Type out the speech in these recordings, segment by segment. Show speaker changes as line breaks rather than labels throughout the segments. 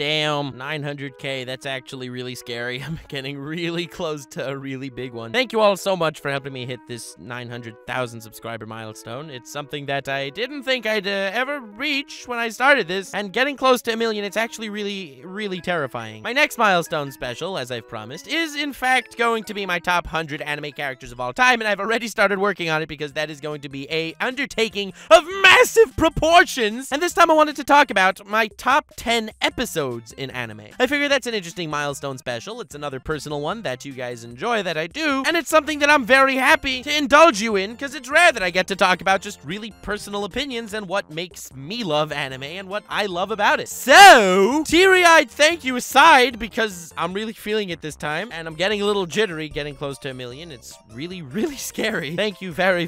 Damn, 900K, that's actually really scary. I'm getting really close to a really big one. Thank you all so much for helping me hit this 900,000 subscriber milestone. It's something that I didn't think I'd ever reach when I started this, and getting close to 1 million, it's actually really terrifying. My next milestone special, as I've promised, is in fact going to be my top 100 anime characters of all time, and I've already started working on it because that is going to be a undertaking of massive proportions. And this time I wanted to talk about my top 10 episodes in anime. I figure that's an interesting milestone special. It's another personal one that you guys enjoy that I do, and it's something that I'm very happy to indulge you in because it's rare that I get to talk about just really personal opinions and what makes me love anime and what I love about it. So, teary-eyed thank you aside, because I'm really feeling it this time, and I'm getting a little jittery getting close to 1 million. It's really scary. Thank you very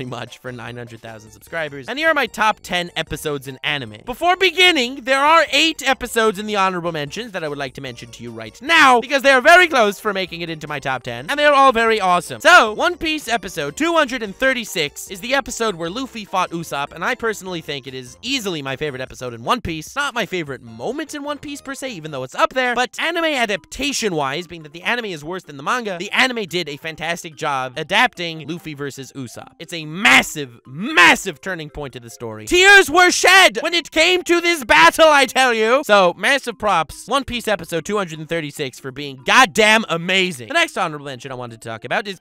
much for 900,000 subscribers. And here are my top 10 episodes in anime. Before beginning, there are 8 episodes in the honorable mentions that I would like to mention to you right now, because they are very close for making it into my top 10, and they are all very awesome. So, One Piece episode 236 is the episode where Luffy fought Usopp, and I personally think it is easily my favorite episode in One Piece. Not my favorite moment in One Piece per se, even though it's up there, but anime adaptation-wise, being that the anime is worse than the manga, the anime did a fantastic job adapting Luffy versus Usopp. It's a massive turning point to the story. Tears were shed when it came to this battle, I tell you! So, massive props, One Piece episode 236 for being goddamn amazing. The next honorable mention I wanted to talk about is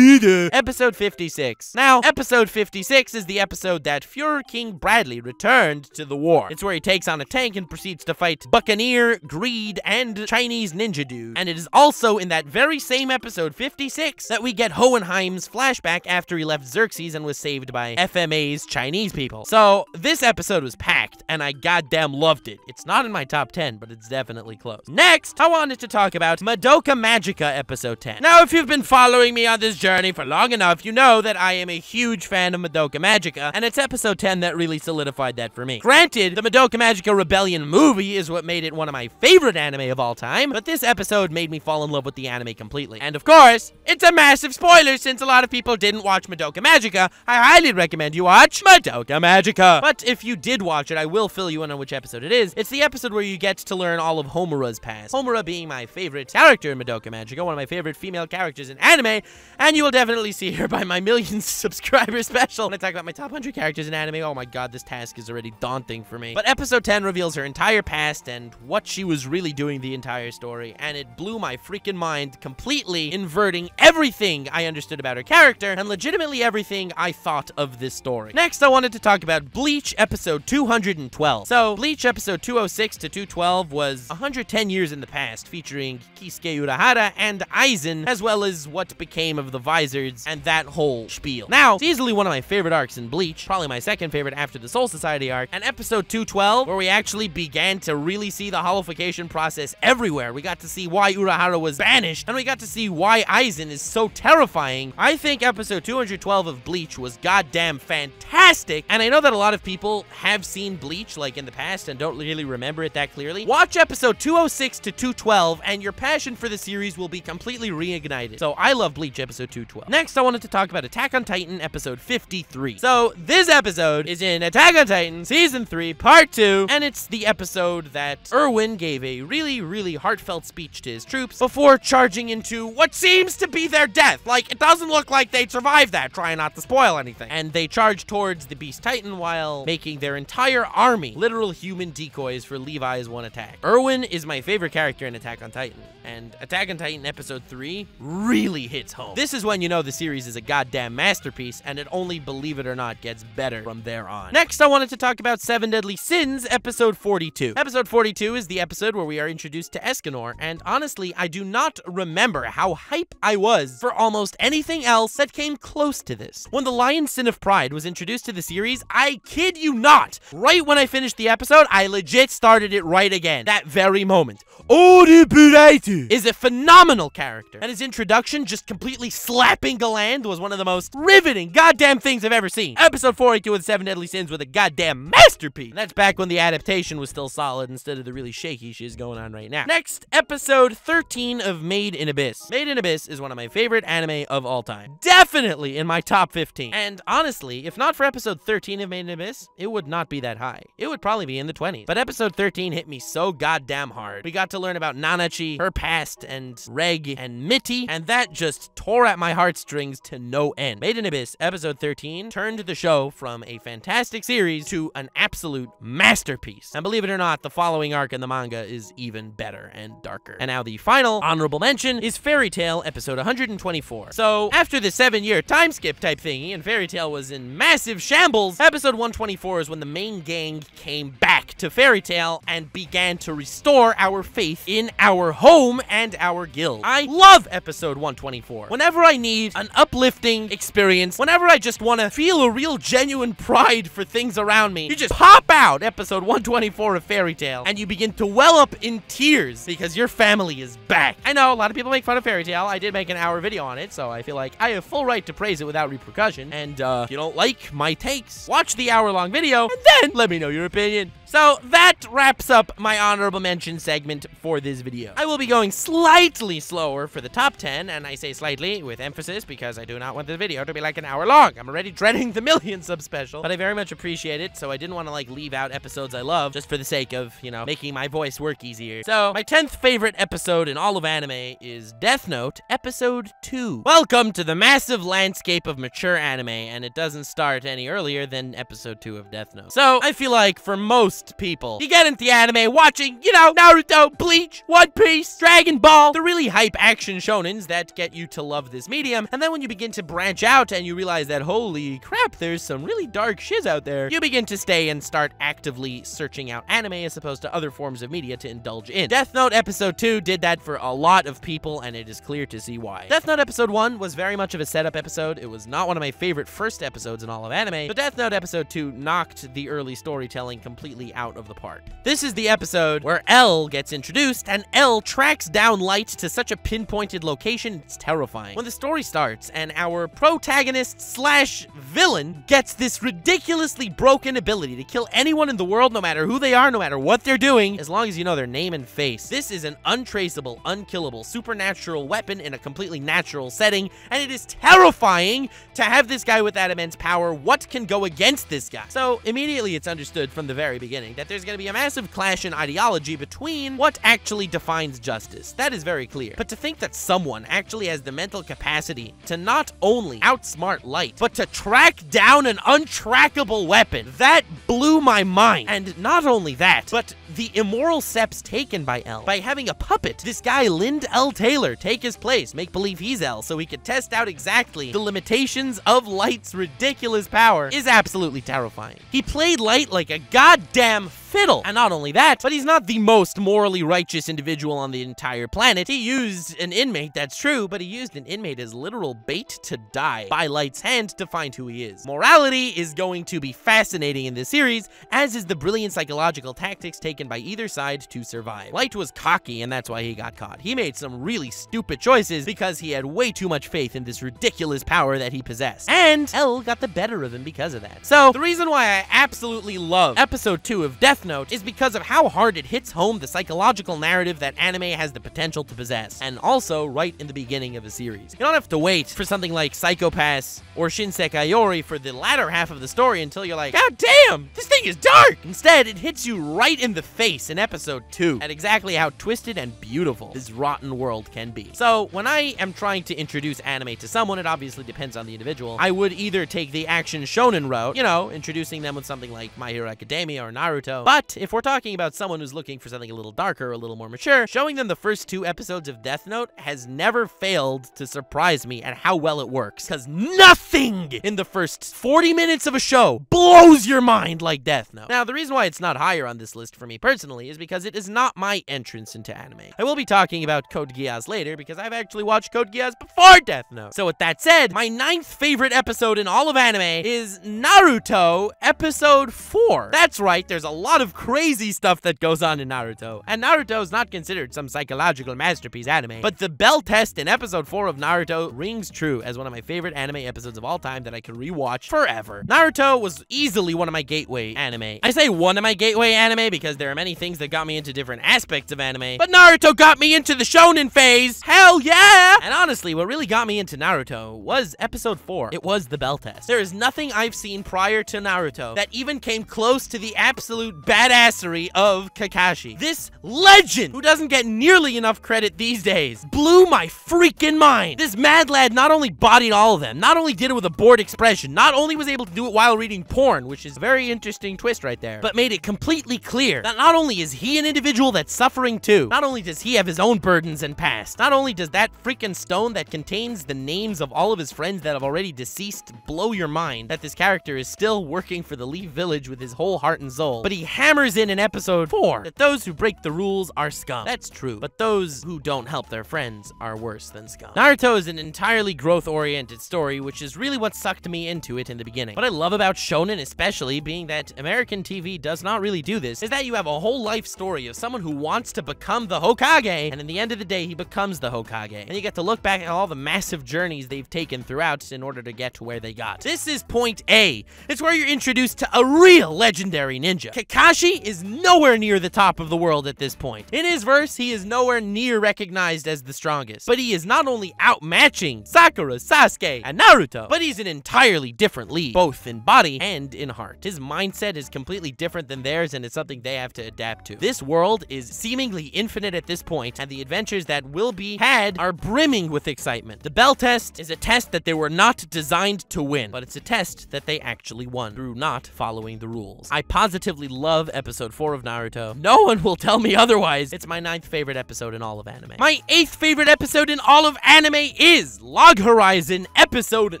episode 56. Now, episode 56 is the episode that Fuhrer King Bradley returned to the war. It's where he takes on a tank and proceeds to fight Buccaneer, Greed, and Chinese Ninja Dude. And it is also in that very same episode 56 that we get Hohenheim's flashback after he left Xerxes and was saved by FMA's Chinese people. So, this episode was packed, and I goddamn loved it. It's not in my top 10, but it's definitely close. Next, I wanted to talk about MADOKA Magica episode 10. Now, if you've been following me on this journey for long enough, you know that I am a huge fan of MADOKA Magica, and it's episode 10 that really solidified that for me. Granted, the MADOKA Magica Rebellion movie is what made it one of my favorite anime of all time, but this episode made me fall in love with the anime completely. And of course, it's a massive spoiler since a lot of people didn't watch MADOKA Magica. I highly recommend you watch MADOKA Magica. But if you did watch it, I will fill you in on which episode it is. It's the episode where you get to learn all of Homura's past. Homura being my favorite character in MADOKA Magica, one of my favorite female characters in anime, and you will definitely see her by my million subscriber special. When I talk about my top 100 characters in anime, oh my god, this task is already daunting for me. But episode 10 reveals her entire past and what she was really doing the entire story, and it blew my freaking mind, completely inverting everything I understood about her character and legitimately everything I thought of this story. Next, I wanted to talk about Bleach episode 212. So, Bleach episode 206 to 212 was 110 years in the past, featuring Kisuke Urahara and Aizen, as well as what became of the Vizards and that whole spiel. Now, it's easily one of my favorite arcs in Bleach, probably my second favorite after the Soul Society arc, and episode 212, where we actually began to really see the holification process everywhere. We got to see why Urahara was banished, and we got to see why Aizen is so terrifying. I think episode 212 of Bleach was goddamn fantastic, and I know that a lot of people have seen Bleach, like, in the past and don't really remember it that clearly. Watch episode 206 to 212, and your passion for the series will be completely reignited. So, I love Bleach episode 212. Next, I wanted to talk about Attack on Titan episode 53. So, this episode is in Attack on Titan season 3, part 2, and it's the episode that Erwin gave a really heartfelt speech to his troops before charging into what seems to be their death. Like, it doesn't look like they'd survive that, trying not to spoil anything. And they charge towards the Beast Titan while making their entire army literal human decoys for Levi's one attack. Erwin is my favorite character in Attack on Titan, and Attack on Titan episode 3 really hits home. This is when you know the series is a goddamn masterpiece, and it only, believe it or not, gets better from there on. Next, I wanted to talk about 7 Deadly Sins episode 42. Episode 42 is the episode where we are introduced to Escanor, and honestly, I do not remember how hype I was for almost anything else that came close to this. When the Lion Sin of Pride was introduced to the series, I kid you not, right when I finished the episode, I legit started it right again. That very moment. Oriburator is a phenomenal character, and his introduction just completely slapping Galand was one of the most riveting goddamn things I've ever seen. Episode 42 of 7 Deadly Sins was a goddamn masterpiece. And that's back when the adaptation was still solid instead of the really shaky shiz going on right now. Next, episode 13 of Made in Abyss. Made in Abyss is one of my favorite anime of all time. Definitely in my top 15. And honestly, if not for episode 13 of Made in Abyss, it would not be that high. It would probably be in the 20s. But episode 13 hit me so goddamn hard. We got to learn about Nanachi, her past, and Reg, and Mitty, and that just tore at my heartstrings to no end. Made in Abyss, episode 13, turned the show from a fantastic series to an absolute masterpiece. And believe it or not, the following arc in the manga is even better and darker. And now the final honorable mention is Fairy Tail, episode 124. So, after the 7-year time skip type thingy, and Fairy Tail was in massive shambles, episode 124 is when the main gang came back to Fairy Tail and began to restore our faith in our home and our guild. I love episode 124. Whenever I need an uplifting experience, whenever I just want to feel a real genuine pride for things around me, you just pop out episode 124 of Fairy Tail and you begin to well up in tears because your family is back. I know a lot of people make fun of Fairy Tail. I did make an hour video on it, so I feel like I have full right to praise it without repercussion. And if you don't like my takes, watch the hour-long video and then let me know your opinion. So that wraps up my honorable mention segment for this video. I will be going slightly slower for the top 10, and I say slightly with emphasis because I do not want this video to be like an hour long. I'm already dreading the million sub special, but I very much appreciate it, so I didn't want to like leave out episodes I love just for the sake of, you know, making my voice work easier. So my 10th favorite episode in all of anime is Death Note, episode 2. Welcome to the massive landscape of mature anime, and it doesn't start any earlier than episode 2 of Death Note. So I feel like for most people, you get into anime watching, you know, Naruto, Bleach, One Piece, Dragon Ball, the really hype action shonens that get you to love this medium, and then when you begin to branch out and you realize that, holy crap, there's some really dark shiz out there, you begin to stay and start actively searching out anime as opposed to other forms of media to indulge in. Death Note episode 2 did that for a lot of people, and it is clear to see why. Death Note episode 1 was very much of a setup episode. It was not one of my favorite first episodes in all of anime, but Death Note episode 2 knocked the early storytelling completely out of the park. This is the episode where L gets introduced, and L tracks down Light to such a pinpointed location, it's terrifying. When the story starts, and our protagonist slash villain gets this ridiculously broken ability to kill anyone in the world, no matter who they are, no matter what they're doing, as long as you know their name and face. This is an untraceable, unkillable, supernatural weapon in a completely natural setting, and it is terrifying to have this guy with that immense power. What can go against this guy? So immediately it's understood from the very beginning that there's going to be a massive clash in ideology between what actually defines justice. That is very clear. But to think that someone actually has the mental capacity to not only outsmart Light, but to track down an untrackable weapon, that blew my mind. And not only that, but the immoral steps taken by L by having a puppet, this guy Lind L. Taylor, take his place, make believe he's L, so he could test out exactly the limitations of Light's ridiculous power, is absolutely terrifying. He played Light like a goddamn fiddle. And not only that, but he's not the most morally righteous individual on the entire planet. He used an inmate, that's true, but he used an inmate as literal bait to die by Light's hand to find who he is. Morality is going to be fascinating in this series, as is the brilliant psychological tactics taken by either side to survive. Light was cocky, and that's why he got caught. He made some really stupid choices because he had way too much faith in this ridiculous power that he possessed. And L got the better of him because of that. So, the reason why I absolutely love episode 2 of Death Note is because of how hard it hits home the psychological narrative that anime has the potential to possess, and also right in the beginning of the series. You don't have to wait for something like Psycho Pass or Shinsekai Yori for the latter half of the story until you're like, God damn, this thing is dark! Instead, it hits you right in the face in episode 2 at exactly how twisted and beautiful this rotten world can be. So, when I am trying to introduce anime to someone, it obviously depends on the individual. I would either take the action shonen route, you know, introducing them with something like My Hero Academia or Naruto. But if we're talking about someone who's looking for something a little darker, a little more mature, showing them the first 2 episodes of Death Note has never failed to surprise me at how well it works. Because nothing in the first 40 minutes of a show blows your mind like Death Note. Now, the reason why it's not higher on this list for me personally is because it is not my entrance into anime. I will be talking about Code Geass later because I've actually watched Code Geass before Death Note. So with that said, my 9th favorite episode in all of anime is Naruto episode 4. That's right, there's a lot of crazy stuff that goes on in Naruto. And Naruto is not considered some psychological masterpiece anime, but the bell test in episode 4 of Naruto rings true as one of my favorite anime episodes of all time that I could rewatch forever. Naruto was easily one of my gateway anime. I say one of my gateway anime because there are many things that got me into different aspects of anime, but Naruto got me into the shonen phase. Hell yeah! And honestly, what really got me into Naruto was episode 4. It was the bell test. There is nothing I've seen prior to Naruto that even came close to the absolute badassery of Kakashi. This legend, who doesn't get nearly enough credit these days, blew my freaking mind. This mad lad not only bodied all of them, not only did it with a bored expression, not only was able to do it while reading porn, which is a very interesting twist right there, but made it completely clear that not only is he an individual that's suffering too, not only does he have his own burdens and past, not only does that freaking stone that contains the names of all of his friends that have already deceased blow your mind that this character is still working for the Leaf Village with his whole heart and soul, but he hammers in episode 4 that those who break the rules are scum. That's true, but those who don't help their friends are worse than scum. Naruto is an entirely growth-oriented story, which is really what sucked me into it in the beginning. What I love about shonen, especially being that American TV does not really do this, is that you have a whole life story of someone who wants to become the Hokage, and in the end of the day, he becomes the Hokage. And you get to look back at all the massive journeys they've taken throughout in order to get to where they got. This is point A. It's where you're introduced to a real legendary ninja. Kakashi is nowhere near the top of the world at this point. In his verse, he is nowhere near recognized as the strongest, but he is not only outmatching Sakura, Sasuke, and Naruto, but he's an entirely different league, both in body and in heart. His mindset is completely different than theirs, and it's something they have to adapt to. This world is seemingly infinite at this point, and the adventures that will be had are brimming with excitement. The bell test is a test that they were not designed to win, but it's a test that they actually won through not following the rules. I positively love episode 4 of Naruto. No one will tell me otherwise. It's my 9th favorite episode in all of anime. My 8th favorite episode in all of anime is Log Horizon episode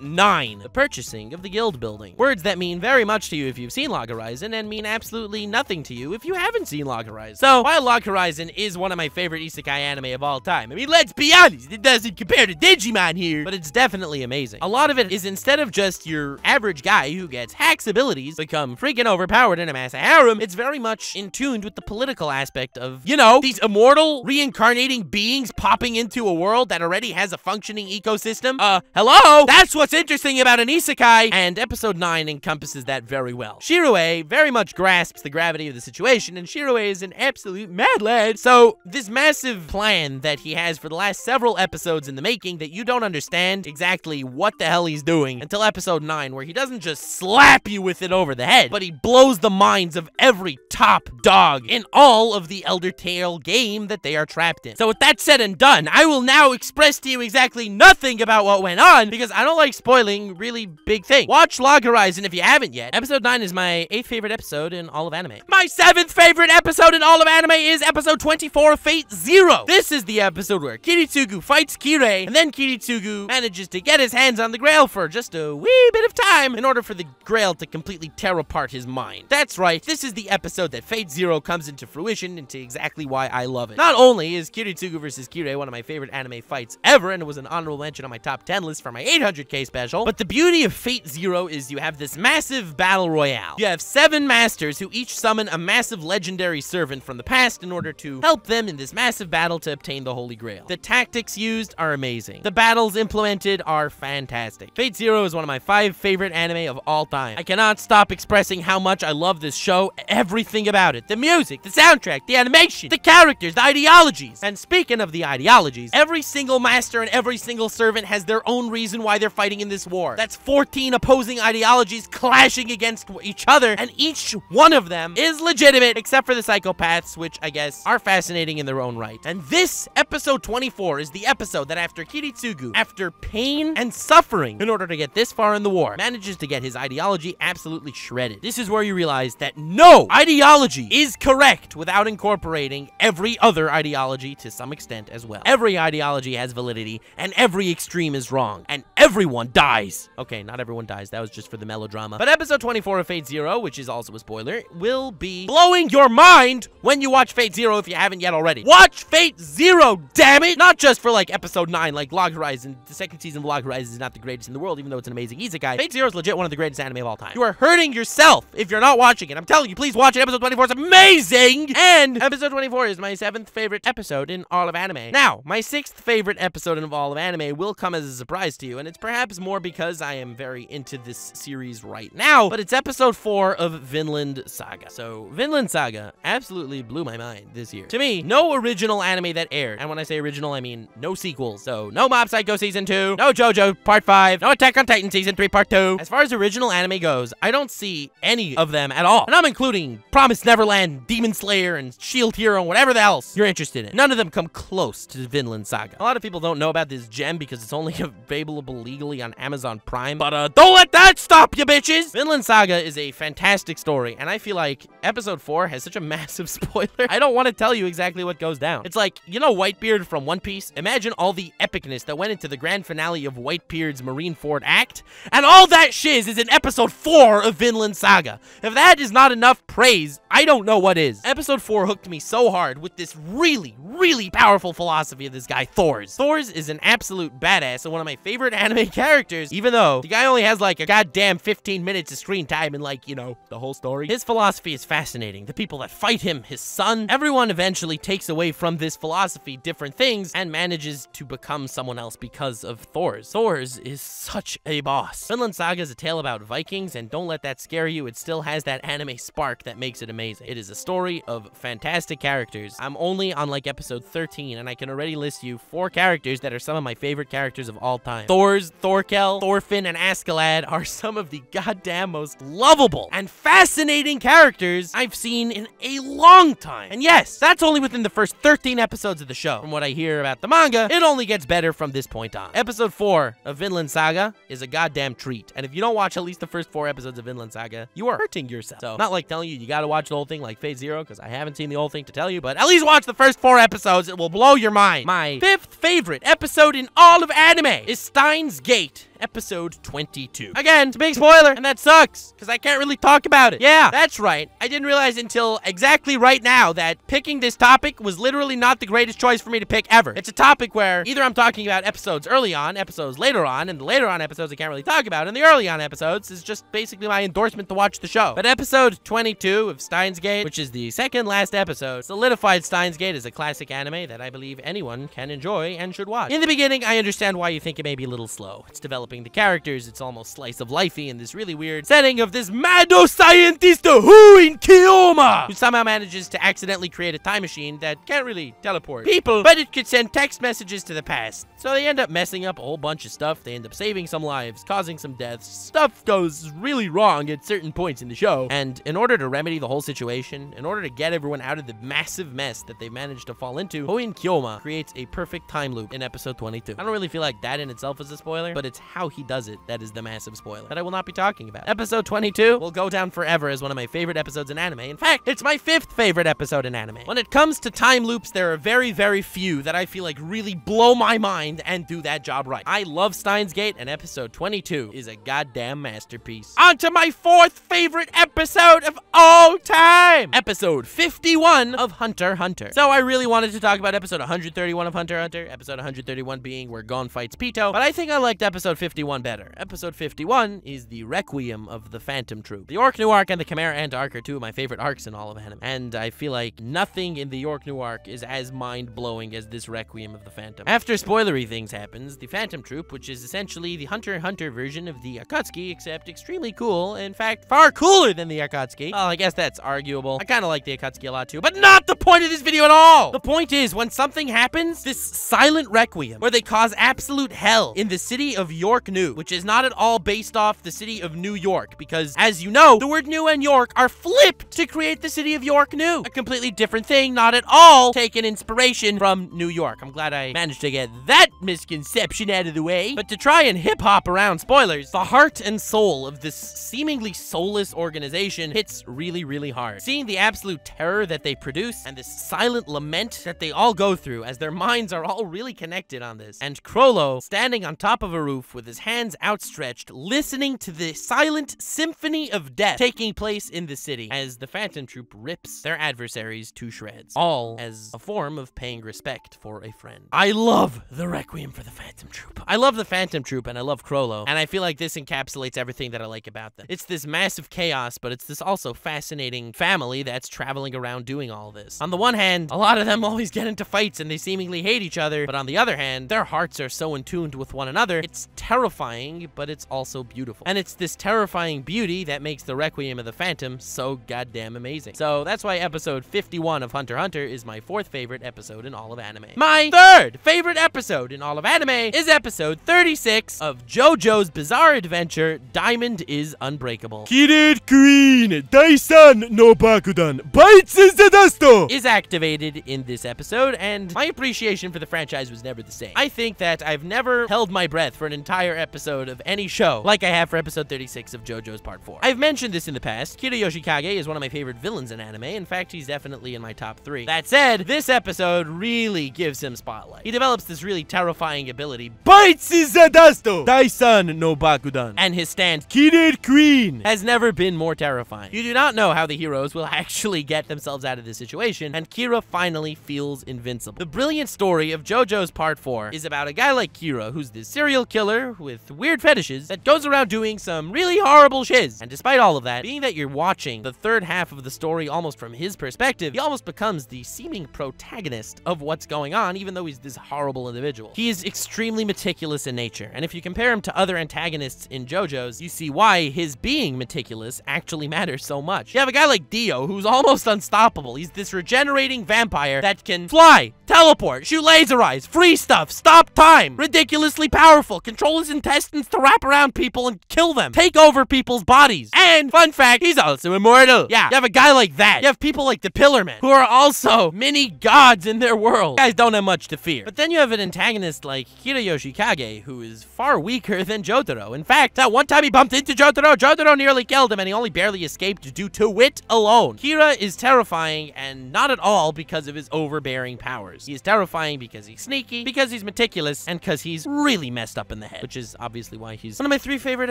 9, the purchasing of the guild building. Words that mean very much to you if you've seen Log Horizon and mean absolutely nothing to you if you haven't seen Log Horizon. So while Log Horizon is one of my favorite isekai anime of all time, I mean, let's be honest, it doesn't compare to Digimon here, but it's definitely amazing. A lot of it is instead of just your average guy who gets hacks abilities become freaking overpowered and amass a harem, it's very much in tune with the political aspect of, you know, these immortal reincarnating beings popping into a world that already has a functioning ecosystem. Hello? That's what's interesting about an isekai, and episode 9 encompasses that very well. Shirue very much grasps the gravity of the situation, and Shirue is an absolute mad lad. So this massive plan that he has for the last several episodes in the making that you don't understand exactly what the hell he's doing until episode 9, where he doesn't just slap you with it over the head, but he blows the minds of every top dog in all of the Elder Tale game that they are trapped in. So with that said and done, I will now express to you exactly nothing about what went on because I don't like spoiling really big things. Watch Log Horizon if you haven't yet. Episode 9 is my 8th favorite episode in all of anime. My 7th favorite episode in all of anime is episode 24, Fate Zero. This is the episode where Kiritsugu fights Kirei, and then Kiritsugu manages to get his hands on the Grail for just a wee bit of time in order for the Grail to completely tear apart his mind. That's right, this is the episode that Fate Zero comes into fruition, into exactly why I love it. Not only is Kiritsugu versus Kirei one of my favorite anime fights ever, and it was an honorable mention on my top 10 list for my 800k special, but the beauty of Fate Zero is you have this massive battle royale. You have 7 masters who each summon a massive legendary servant from the past in order to help them in this massive battle to obtain the Holy Grail. The tactics used are amazing. The battles implemented are fantastic. Fate Zero is one of my 5 favorite anime of all time. I cannot stop expressing how much I love this show, everything about it. The music, the soundtrack, the animation, the characters, the ideologies. And speaking of the ideologies, every single master and every single servant has their own reason why they're fighting in this war. That's 14 opposing ideologies clashing against each other, and each one of them is legitimate, except for the psychopaths, which I guess are fascinating in their own right. And this episode 24 is the episode that after Kiritsugu, after pain and suffering in order to get this far in the war, manages to get his ideology absolutely shredded. This is where you realize that no ideology is correct without incorporating every other ideology to some extent as well. Every ideology has validity, and every extreme is wrong, and everyone dies. Okay, not everyone dies. That was just for the melodrama. But episode 24 of Fate Zero, which is also a spoiler, will be blowing your mind when you watch Fate Zero if you haven't yet already. Watch Fate Zero, damn it! Not just for like episode 9, like Log Horizon. The second season of Log Horizon is not the greatest in the world, even though it's an amazing isekai. Fate Zero is legit one of the greatest anime of all time. You are hurting yourself if you're not watching it. I'm telling you, please Please watch it. Episode 24 is amazing! And episode 24 is my 7th favorite episode in all of anime. Now, my 6th favorite episode in all of anime will come as a surprise to you, and it's perhaps more because I am very into this series right now, but it's episode 4 of Vinland Saga. So, Vinland Saga absolutely blew my mind this year. To me, no original anime that aired, and when I say original, I mean no sequels. So, no Mob Psycho Season 2, no JoJo Part 5, no Attack on Titan Season 3 Part 2. As far as original anime goes, I don't see any of them at all. And I'm including Promised Neverland, Demon Slayer, and Shield Hero, and whatever else you're interested in. None of them come close to Vinland Saga. A lot of people don't know about this gem because it's only available legally on Amazon Prime, but don't let that stop you, bitches! Vinland Saga is a fantastic story, and I feel like episode 4 has such a massive spoiler. I don't want to tell you exactly what goes down. It's like, you know Whitebeard from One Piece? Imagine all the epicness that went into the grand finale of Whitebeard's Marineford act, and all that shiz is in episode 4 of Vinland Saga. If that is not enough praise, I don't know what is. Episode 4 hooked me so hard with this really, really powerful philosophy of this guy, Thors. Thors is an absolute badass and one of my favorite anime characters, even though the guy only has like a goddamn 15 minutes of screen time and like, you know, the whole story. His philosophy is fascinating. The people that fight him, his son, everyone eventually takes away from this philosophy different things and manages to become someone else because of Thors. Thors is such a boss. Vinland Saga is a tale about Vikings, and don't let that scare you. It still has that anime spark that makes it amazing. It is a story of fantastic characters. I'm only on like episode 13, and I can already list you 4 characters that are some of my favorite characters of all time. Thors, Thorkel, Thorfinn, and Askeladd are some of the goddamn most lovable and fascinating characters I've seen in a long time. And yes, that's only within the first 13 episodes of the show. From what I hear about the manga, it only gets better from this point on. Episode 4 of Vinland Saga is a goddamn treat, and if you don't watch at least the first 4 episodes of Vinland Saga, you are hurting yourself. So, not like telling you gotta watch the whole thing like Phase Zero, because I haven't seen the whole thing to tell you, but at least watch the first 4 episodes. It will blow your mind. My 5th favorite episode in all of anime is Steins Gate, episode 22. Again, it's a big spoiler, and that sucks, because I can't really talk about it. Yeah, that's right. I didn't realize until exactly right now that picking this topic was literally not the greatest choice for me to pick ever. It's a topic where either I'm talking about episodes early on, episodes later on, and the later on episodes I can't really talk about, and the early on episodes is just basically my endorsement to watch the show. But episode 22 of Steins Gate, which is the second last episode, solidified Steins Gate as a classic anime that I believe anyone can enjoy and should watch. In the beginning, I understand why you think it may be a little slow. It's developing the characters, it's almost slice of lifey in this really weird setting of this mad scientist who in Kiyoma, who somehow manages to accidentally create a time machine that can't really teleport people, but it could send text messages to the past. So they end up messing up a whole bunch of stuff. They end up saving some lives, causing some deaths. Stuff goes really wrong at certain points in the show. And in order to remedy the whole situation, in order to get everyone out of the massive mess that they managed to fall into, Hoin Kyoma creates a perfect time loop in episode 22. I don't really feel like that in itself is a spoiler, but it's how he does it that is the massive spoiler that I will not be talking about. Episode 22 will go down forever as one of my favorite episodes in anime. In fact, it's my 5th favorite episode in anime. When it comes to time loops, there are very, very few that I feel like really blow my mind and do that job right. I love Steins Gate, and episode 22 is a goddamn masterpiece. On to my 4th favorite episode of all time! Episode 51 of Hunter x Hunter. So I really wanted to talk about episode 131 of Hunter x Hunter, episode 131 being where Gon fights Pito, but I think I liked episode 51 better. Episode 51 is the Requiem of the Phantom Troop. The York New Arc and the Chimera Ant Arc are 2 of my favorite arcs in all of anime, and I feel like nothing in the York New Arc is as mind-blowing as this Requiem of the Phantom. After spoilery things happens, the Phantom Troop, which is essentially the Hunter x Hunter version of the Akatsuki, except extremely cool, in fact, far cooler than the Akatsuki. Well, I guess that's arguable. I kind of like the Akatsuki a lot too, but not the point of this video at all! The point is, when something happens, this silent requiem, where they cause absolute hell in the city of York New, which is not at all based off the city of New York, because, as you know, the word New and York are flipped to create the city of York New. A completely different thing, not at all taken inspiration from New York. I'm glad I managed to get that misconception out of the way. But to try and hip-hop around spoilers, the heart and soul of this seemingly soulless organization hits really, really hard. Seeing the absolute terror that they produce and this silent lament that they all go through as their minds are all really connected on this. And Crollo standing on top of a roof with his hands outstretched, listening to the silent symphony of death taking place in the city as the Phantom Troop rips their adversaries to shreds, all as a form of paying respect for a friend. I love the Requiem for the Phantom Troop. I love the Phantom Troop and I love Crollo, and I feel like this encapsulates everything that I like about them. It's this massive chaos, but it's this also fascinating family that's traveling around doing all this. On the one hand, a lot of them always get into fights and they seemingly hate each other, but on the other hand, their hearts are so in tune with one another. It's terrifying, but it's also beautiful. And it's this terrifying beauty that makes the Requiem of the Phantom so goddamn amazing. So that's why episode 51 of Hunter x Hunter is my 4th favorite episode in all of anime. My 3rd favorite episode in all of anime is episode 36 of JoJo's Bizarre Adventure, Diamond is Unbreakable.
Kirid Queen, Daisan no Bakudan, bites the dusto!
Is activated in this episode, and my appreciation for the franchise was never the same. I think that I've never held my breath for an entire episode of any show like I have for episode 36 of JoJo's Part 4. I've mentioned this in the past. Kira Yoshikage is one of my favorite villains in anime. In fact, he's definitely in my top 3. That said, this episode really gives him spotlight. He develops this really terrifying ability,
bites the dusto! Daisan no Bakudan.
And his stand,
Kirid Queen,
has never been more terrifying. You do not know how the heroes will actually get themselves out of this situation, and Kira finally feels invincible. The brilliant story of JoJo's Part 4 is about a guy like Kira, who's this serial killer with weird fetishes that goes around doing some really horrible shiz. And despite all of that, being that you're watching the 3rd half of the story almost from his perspective, he almost becomes the seeming protagonist of what's going on, even though he's this horrible individual. He is extremely meticulous in nature, and if you compare him to other antagonists in JoJo's, you see why his being meticulous actually matters so much. You have a guy like Dio, who's almost unstoppable. He's this regenerating vampire that can fly, teleport, shoot laser eyes, free stuff, stop time, ridiculously powerful, control his intestines to wrap around people and kill them, take over people's bodies, and, fun fact, he's also immortal. Yeah, you have a guy like that. You have people like the Pillarmen, who are also mini gods in their world. You guys don't have much to fear. But then you have an antagonist like Kira Yoshikage, who is far weaker than Jotaro. In fact, that one time he bumped into Jotaro, Jotaro nearly killed him, and he only barely escaped due to wit alone. Kira is terrifying, and not at all because of his overbearing powers. He is terrifying because he's sneaky, because he's meticulous, and because he's really messed up in the head, which is obviously why he's one of my 3 favorite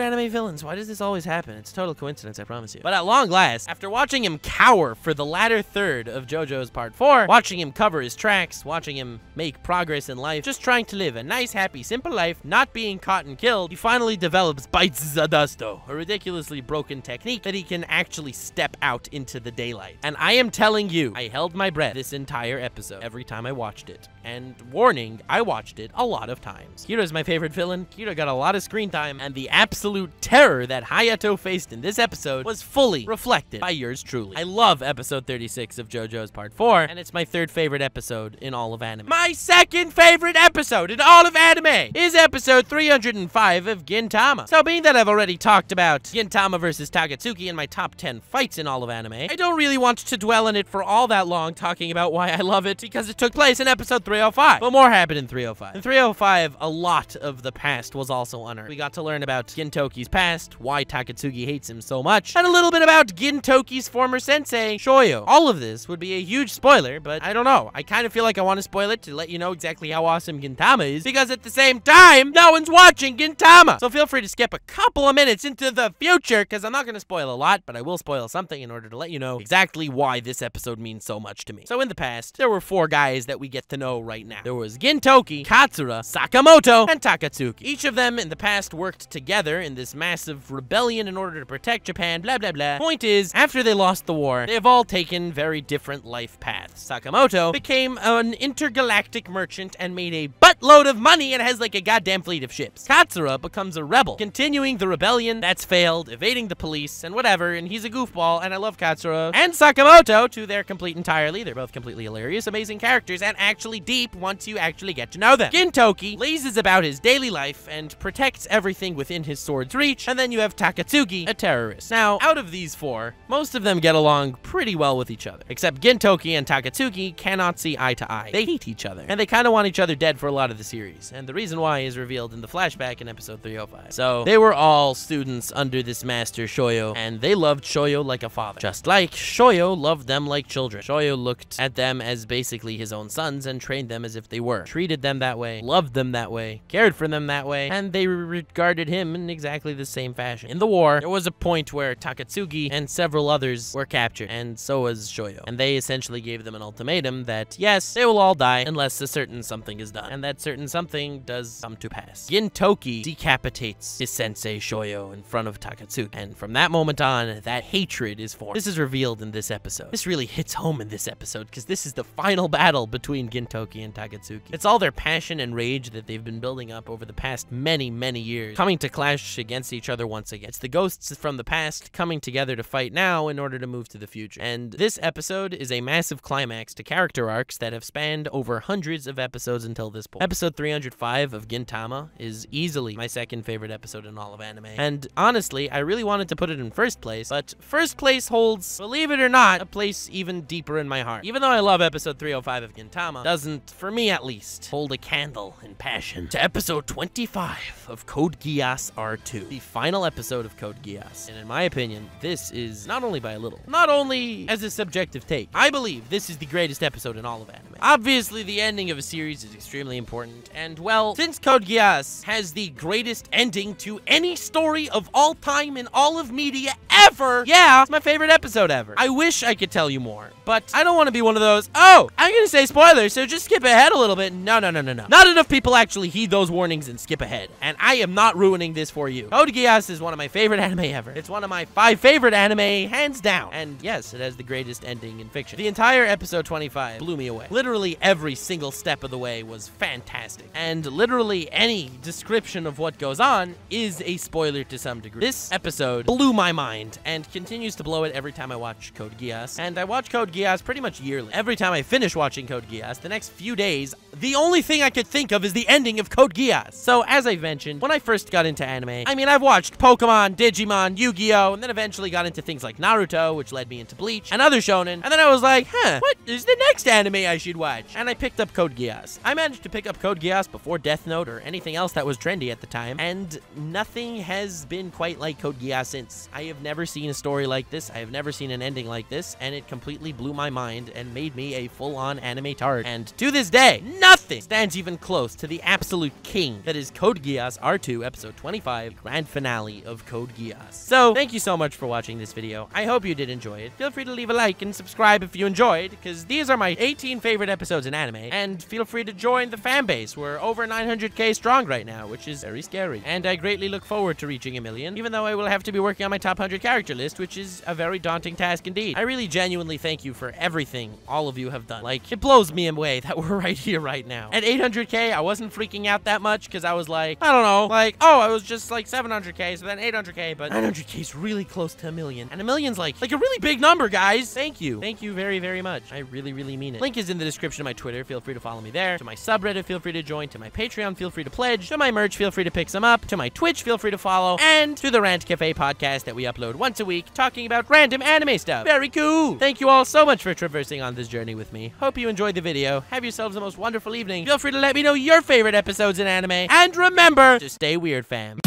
anime villains. Why does this always happen? It's total coincidence, I promise you. But at long last, after watching him cower for the latter third of JoJo's Part 4, watching him cover his tracks, watching him make progress in life, just trying to live a nice, happy, simple life, not being caught and killed, he finally develops Bites Zadasto, a ridiculously broken technique that he can actually step out into the daylight. And I am telling you, I held my breath this entire episode every time I watched it. And warning, I watched it a lot of times. Kira's my favorite villain. Kira got a lot of screen time, and the absolute terror that Hayato faced in this episode was fully reflected by yours truly. I love episode 36 of JoJo's Part 4, and it's my 3rd favorite episode in all of anime. My 2nd favorite episode in all of anime is episode 305 of Gintama. So being that I've already talked about Gintama versus Takatsuki in my top 10 fights in all of anime, I don't really want to dwell on it for all that long talking about why I love it, because it took place in episode 305. But more happened in 305. In 305, a lot of the past was also unearthed. We got to learn about Gintoki's past, why Takatsuki hates him so much, and a little bit about Gintoki's former sensei, Shoyo. All of this would be a huge spoiler, but I don't know. I kind of feel like I want to spoil it to let you know exactly how awesome Gintama is, because at the same time, no one's watching Gintama. So feel free to skip a couple of minutes into the future, because I'm not going to spoil a lot, but I will spoil something in order to let you know exactly why this episode means so much to me. So in the past, there were 4 guys that we get to know right now. There was Gintoki, Katsura, Sakamoto, and Takatsuki. Each of them in the past worked together in this massive rebellion in order to protect Japan, blah blah blah. Point is, after they lost the war, they've all taken very different life paths. Sakamoto became an intergalactic merchant and made a buttload of money and has like a goddamn fleet of ships. Katsura becomes a rebel, continuing the rebellion that's failed, evading the police, and whatever, and he's a goofball, and I love Katsura. And Sakamoto, to their complete entirely. They're both completely hilarious, amazing characters, and actually deep once you actually get to know them. Gintoki lazes about his daily life and protects everything within his sword's reach, and then you have Takatsuki, a terrorist. Now, out of these 4, most of them get along pretty well with each other, except Gintoki and Takatsuki cannot see eye to eye. They hate each other, and they kind of want each other dead for a lot of the series, and the reason why is revealed in the flashback in episode 305. So, they were all students under this master Shoyo, and they loved Shoyo like a father, just like Shoyo loved them like children. Shoyo looked at them as basically his own sons and trained trained them as if they were, treated them that way, loved them that way, cared for them that way, and they regarded him in exactly the same fashion. In the war, there was a point where Takatsuki and several others were captured, and so was Shoyo. And they essentially gave them an ultimatum that, yes, they will all die unless a certain something is done. And that certain something does come to pass. Gintoki decapitates his sensei Shoyo in front of Takatsuki. And from that moment on, that hatred is formed. This is revealed in this episode. This really hits home in this episode, because this is the final battle between Gintoki and Takatsuki. It's all their passion and rage that they've been building up over the past many, many years, coming to clash against each other once again. It's the ghosts from the past coming together to fight now in order to move to the future. And this episode is a massive climax to character arcs that have spanned over hundreds of episodes until this point. Episode 305 of Gintama is easily my second favorite episode in all of anime. And honestly, I really wanted to put it in first place, but first place holds, believe it or not, a place even deeper in my heart. Even though I love episode 305 of Gintama, doesn't, for me at least, hold a candle in passion to episode 25 of Code Geass R2, the final episode of Code Geass. And in my opinion, this is not only by a little, not only as a subjective take, I believe this is the greatest episode in all of anime. Obviously, the ending of a series is extremely important, and well, since Code Geass has the greatest ending to any story of all time in all of media ever, yeah, it's my favorite episode ever. I wish I could tell you more, but I don't want to be one of those, oh, I'm gonna say spoilers, so just skip ahead a little bit. No. Not enough people actually heed those warnings and skip ahead, and I am not ruining this for you. Code Geass is one of my favorite anime ever. It's one of my 5 favorite anime, hands down. And yes, it has the greatest ending in fiction. The entire episode 25 blew me away. Literally every single step of the way was fantastic. And literally any description of what goes on is a spoiler to some degree. This episode blew my mind and continues to blow it every time I watch Code Geass. And I watch Code Geass pretty much yearly. Every time I finish watching Code Geass, the next few days, the only thing I could think of is the ending of Code Geass. So as I mentioned, when I first got into anime, I mean, I've watched Pokemon, Digimon, Yu-Gi-Oh, and then eventually got into things like Naruto, which led me into Bleach, and other shonen, and then I was like, what is the next anime I should watch? And I picked up Code Geass. I managed to pick up Code Geass before Death Note or anything else that was trendy at the time, and nothing has been quite like Code Geass since. I have never seen a story like this, I have never seen an ending like this, and it completely blew my mind and made me a full-on anime tard. And to this day, nothing stands even close to the absolute king that is Code Geass R2 episode 25, grand finale of Code Geass. So, thank you so much for watching this video. I hope you did enjoy it. Feel free to leave a like and subscribe if you enjoyed, because these are my 18 favorite episodes in anime, and feel free to join the fan base. We're over 900k strong right now, which is very scary, and I greatly look forward to reaching 1 million, even though I will have to be working on my top 100 character list, which is a very daunting task indeed. I really genuinely thank you for everything all of you have done. Like, it blows me away that we're right here right now. At 800k, I wasn't freaking out that much, because I was like, I don't know, like, oh, I was just like 700k, so then 800k, but 900k is really close to 1 million, and 1 million's like a really big number, guys. Thank you very, very much. I really mean it. Link is in the description of my Twitter. Feel free to follow me there. To my subreddit, feel free to join. To my Patreon, feel free to pledge. To my merch, feel free to pick some up. To my Twitch, feel free to follow. And to the Rant Cafe Podcast that we upload once a week, talking about random anime stuff. Very cool. Thank you all so much for traversing on this journey with me. Hope you enjoyed the video. Have yourselves the most wonderful evening. Feel free to let me know your favorite episodes in anime. And remember to stay weird, fam.